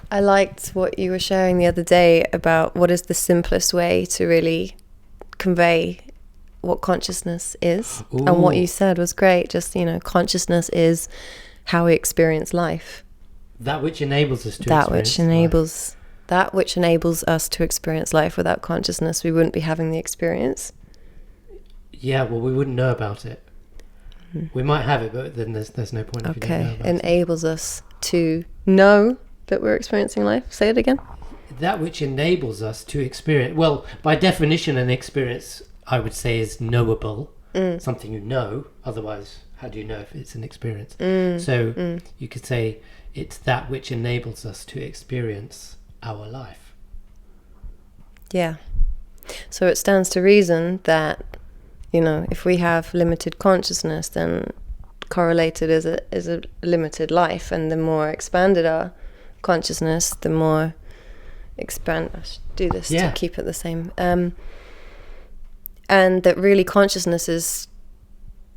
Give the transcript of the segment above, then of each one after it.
I liked what you were sharing the other day about what is the simplest way to really convey what consciousness is. Ooh. And what you said was great. Just, consciousness is how we experience life. That which enables us to That which enables us to experience life. Without consciousness, we wouldn't be having the experience. Yeah, well, we wouldn't know about it. We might have it, but then there's no point if you don't know about it. Enables us to know that we're experiencing life. Say it again. That which enables us to experience... Well, by definition, an experience, I would say, is knowable. Something you know. Otherwise, how do you know if it's an experience? So you could say it's that which enables us to experience our life. Yeah. So it stands to reason that, if we have limited consciousness, then correlated is a limited life. And the more expanded our consciousness, the more I should do this to keep it the same. And that really consciousness is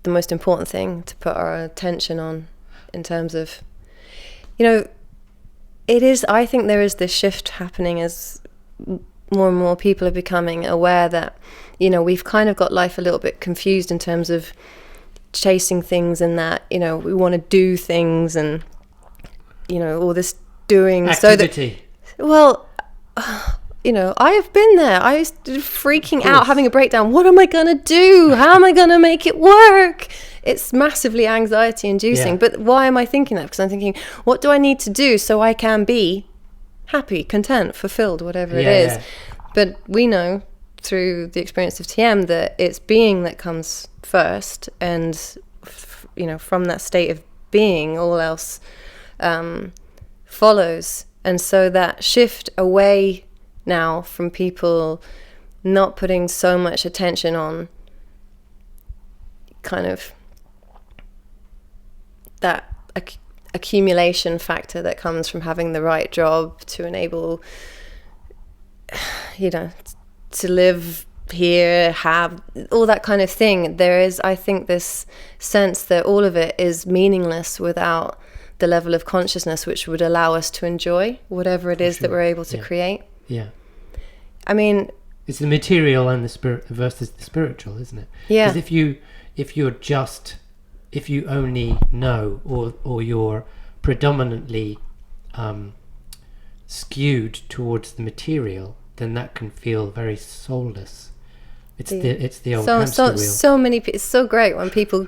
the most important thing to put our attention on in terms of, it is, I think there is this shift happening as more and more people are becoming aware that, we've kind of got life a little bit confused in terms of chasing things, and that, we want to do things and, all this doing. Activity. I have been there. I was freaking out, having a breakdown. What am I going to do? How am I going to make it work? It's massively anxiety inducing. Yeah. But why am I thinking that? Because I'm thinking, what do I need to do so I can be happy, content, fulfilled, whatever it is? Yeah. But we know through the experience of TM that it's being that comes first. And, from that state of being, all else follows. And so that shift away now from people not putting so much attention on kind of that accumulation factor that comes from having the right job to enable, to live here, have all that kind of thing. There is, I think, this sense that all of it is meaningless without the level of consciousness which would allow us to enjoy whatever it is that we're able to create. Yeah. I mean, it's the material and the spirit versus the spiritual, isn't it? Yeah. Because if you only know, or you're predominantly skewed towards the material, then that can feel very soulless. It's the old hamster wheel. So many. It's so great when people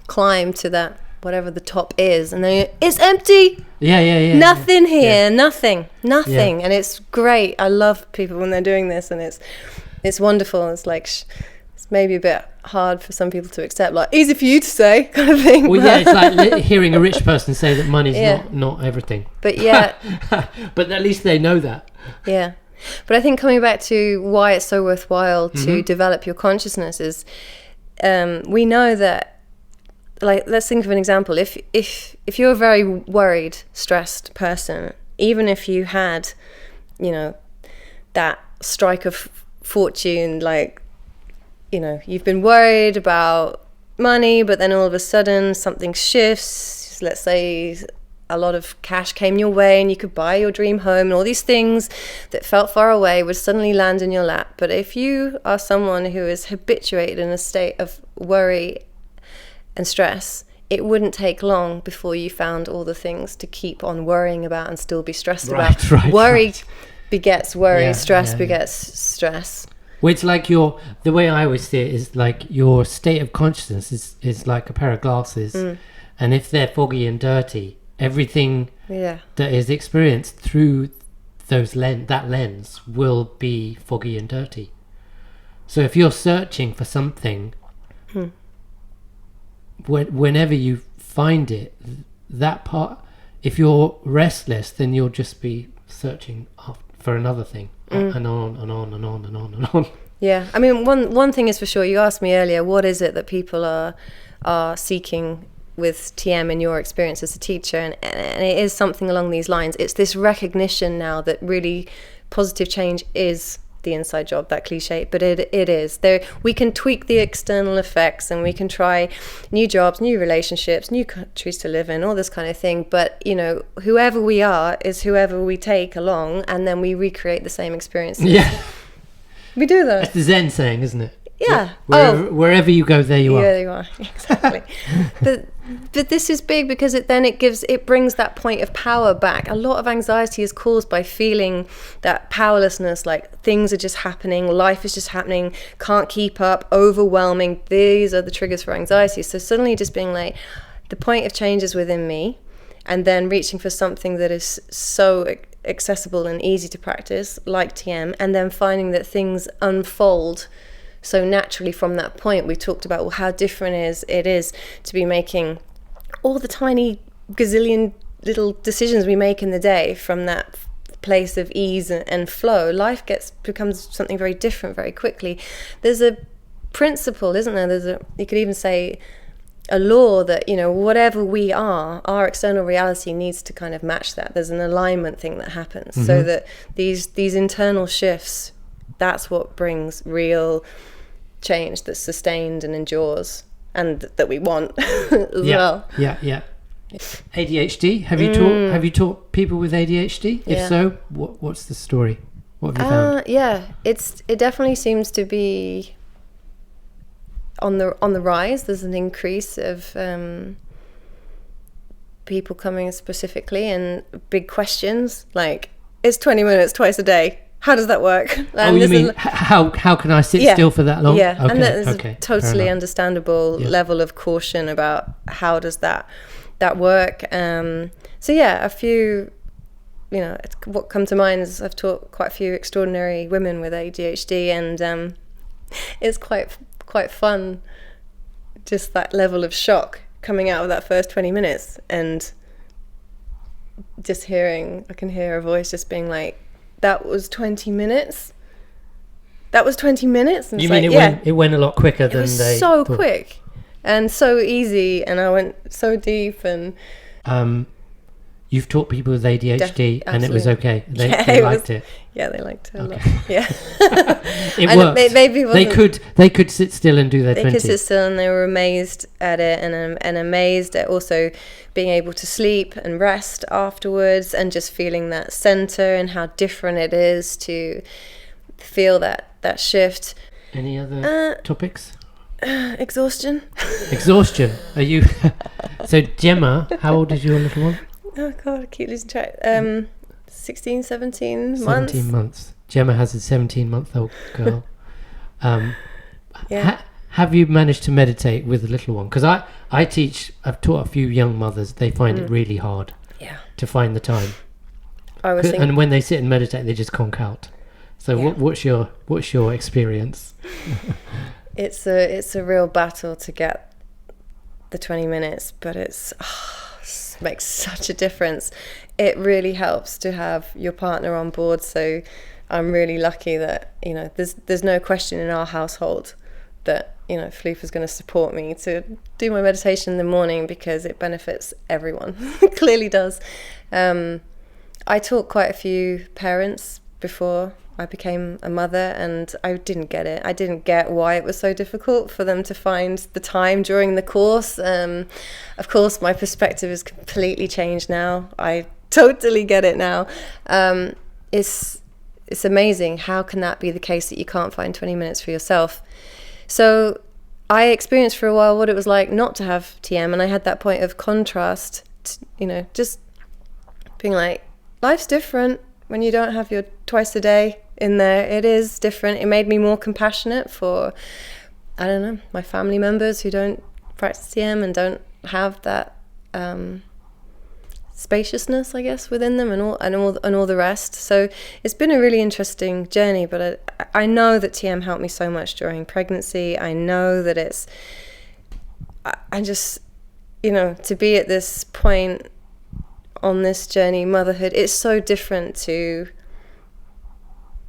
climb to that, whatever the top is, and then it's empty. Yeah. Nothing here. Yeah. Nothing. Yeah. And it's great. I love people when they're doing this, and it's wonderful. It's like it's maybe a bit hard for some people to accept, like easy for you to say kind of thing. Well, yeah, it's like hearing a rich person say that money's not everything. But yeah, but at least they know that. Yeah. But I think coming back to why it's so worthwhile to develop your consciousness is, we know that, like, let's think of an example. If you're a very worried, stressed person, even if you had, that strike of fortune, like, you've been worried about money, but then all of a sudden something shifts. Let's say a lot of cash came your way and you could buy your dream home, and all these things that felt far away would suddenly land in your lap. But if you are someone who is habituated in a state of worry and stress, it wouldn't take long before you found all the things to keep on worrying about and still be stressed about. Worry begets worry, stress begets stress. Well, it's like the way I always see it is like your state of consciousness is like a pair of glasses, and if they're foggy and dirty, everything that is experienced through that lens will be foggy and dirty. So if you're searching for something, whenever you find it, that part, if you're restless, then you'll just be searching for another thing, and on and on and on and on and on. Yeah, I mean, one thing is for sure. You asked me earlier, what is it that people are seeking with TM in your experience as a teacher, and it is something along these lines. It's this recognition now that really positive change is the inside job, that cliche, but it is there. We can tweak the external effects, and we can try new jobs, new relationships, new countries to live in, all this kind of thing, but you know, whoever we are is whoever we take along, and then we recreate the same experiences. We do that. That's the Zen saying, isn't it? Yeah. Wherever you go, there you are. Yeah, there you are. Exactly. But this is big because it brings that point of power back. A lot of anxiety is caused by feeling that powerlessness, like things are just happening, life is just happening, can't keep up, overwhelming. These are the triggers for anxiety. So suddenly just being like, the point of change is within me, and then reaching for something that is so accessible and easy to practice, like TM, and then finding that things unfold so naturally from that point. We talked about, well, how different it is to be making all the tiny gazillion little decisions we make in the day from that place of ease and flow. Life becomes something very different very quickly. There's a principle, isn't there? You could even say a law that, you know, whatever we are, our external reality needs to kind of match that. There's an alignment thing that happens, so that these internal shifts, that's what brings real change that's sustained and endures, and that we want as well. Yeah. ADHD. Have you taught people with ADHD? If so, what's the story? What have you found? Yeah, it definitely seems to be on the rise. There's an increase of people coming specifically and big questions like, it's 20 minutes twice a day. How does that work? And you mean how can I sit still for that long? Yeah, okay, and there's a totally understandable level of caution about how does that work. So yeah, a few, you know, what come to mind is I've taught quite a few extraordinary women with ADHD, and it's quite fun, just that level of shock coming out of that first 20 minutes, and just I can hear a voice just being like, that was 20 minutes? That was 20 minutes? And you mean it went a lot quicker than they so thought. Quick and so easy, and I went so deep. And you've taught people with ADHD and it was okay. They liked it. Yeah, they liked it a lot. Okay. Yeah. It worked. They could sit still and do their 20. They could sit still, and they were amazed at it, and amazed at also being able to sleep and rest afterwards, and just feeling that center and how different it is to feel that shift. Any other topics? Exhaustion. Are you so Gemma, how old is your little one? Oh god, I keep losing track. 16, 17 months. 17 months. Gemma has a 17-month-old girl. Have you managed to meditate with the little one? Because I've taught a few young mothers. They find it really hard to find the time. And when they sit and meditate, they just conk out. So what's your experience? It's a real battle to get the 20 minutes, but it makes such a difference. It really helps to have your partner on board. So I'm really lucky that, you know, there's no question in our household that, you know, Philippe is going to support me to do my meditation in the morning, because it benefits everyone. It clearly does. I taught quite a few parents before I became a mother, and I didn't get it. I didn't get why it was so difficult for them to find the time during the course. Of course, my perspective has completely changed now. I totally get it now. It's amazing. How can that be the case, that you can't find 20 minutes for yourself? So I experienced for a while what it was like not to have TM, and I had that point of contrast, you know, just being like, life's different when you don't have your twice a day in there. It is different. It made me more compassionate for, I don't know, my family members who don't practice TM and don't have that spaciousness, I guess, within them, and all the rest. So it's been a really interesting journey, but I know that TM helped me so much during pregnancy. I know that I just, you know, to be at this point on this journey, motherhood, it's so different to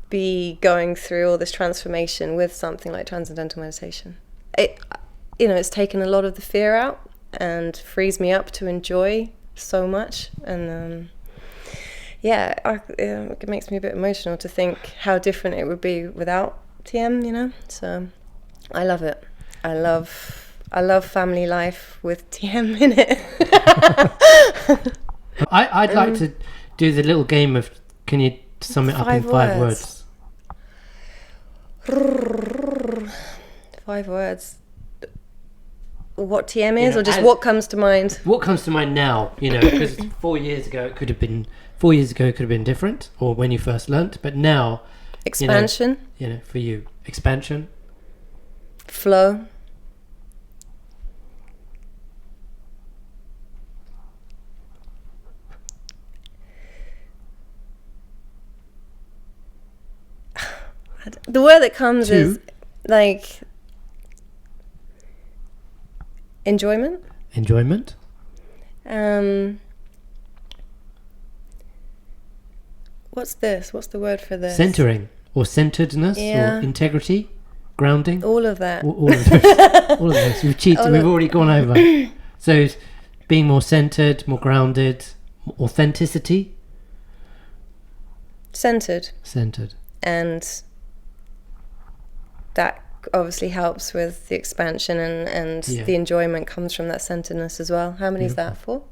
be going through all this transformation with something like transcendental meditation. It's taken a lot of the fear out and frees me up to enjoy so much. And it makes me a bit emotional to think how different it would be without TM, you know. So I love it. I love family life with TM in it. I'd like to do the little game of, can you sum it up in 5 words? 5 words. What TM is, or just what comes to mind? What comes to mind now, you know, because 4 years ago it could have been different, or when you first learnt, but now... Expansion. You know, for you. Expansion. Flow. The word that comes is like enjoyment. What's this? What's the word for this? Centering or centeredness or integrity, grounding. All of that. All of those. All of those. We've cheated. We've already gone over. So being more centered, more grounded, authenticity. Centered. And that obviously helps with the expansion, and the enjoyment comes from that centeredness as well. How many is that for?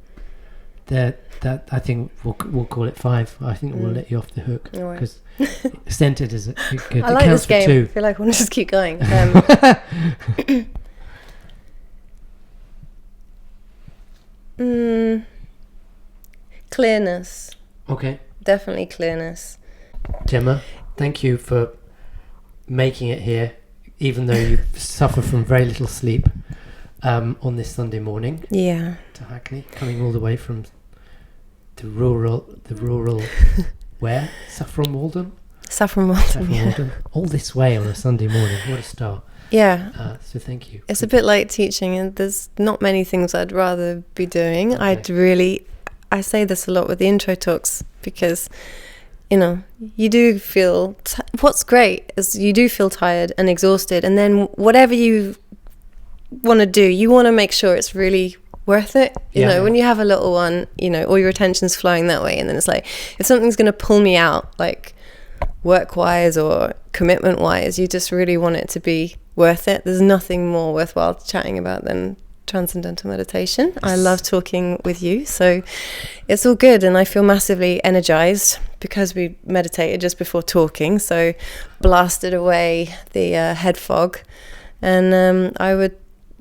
That I think we'll call it 5. I think we'll let you off the hook because centered is good. I like this game. I feel like I want to just keep going. Clearness. Okay. Definitely clearness. Gemma, thank you for making it here, even though you suffer from very little sleep on this Sunday morning. Yeah. To Hackney, coming all the way from the rural where? Saffron Walden? Saffron Walden. All this way on a Sunday morning. What a start. Yeah. So thank you. It's a bit like teaching, and there's not many things I'd rather be doing. Okay. I say this a lot with the intro talks because, you know, you do feel... what's great is you do feel tired and exhausted, and then whatever you want to do, you want to make sure it's really worth it. You know, when you have a little one, you know, all your attention's flowing that way, and then it's like, if something's going to pull me out, like work-wise or commitment-wise, you just really want it to be worth it. There's nothing more worthwhile chatting about than transcendental meditation. I love talking with you, so it's all good, and I feel massively energized because we meditated just before talking, so blasted away the head fog, and I would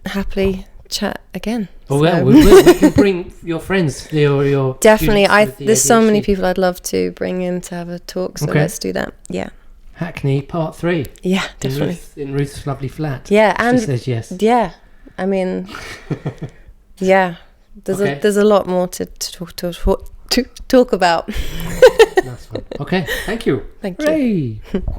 happily chat again. Oh, well, we can bring your friends, your definitely. There's so many people I'd love to bring in to have a talk, so let's do that. Yeah. Hackney Part 3. Yeah, definitely. In Ruth's lovely flat. Yeah, and she says yes. Yeah, I mean, yeah. There's a lot more to talk about. That's fun. Okay, thank you. Thank you. Hooray.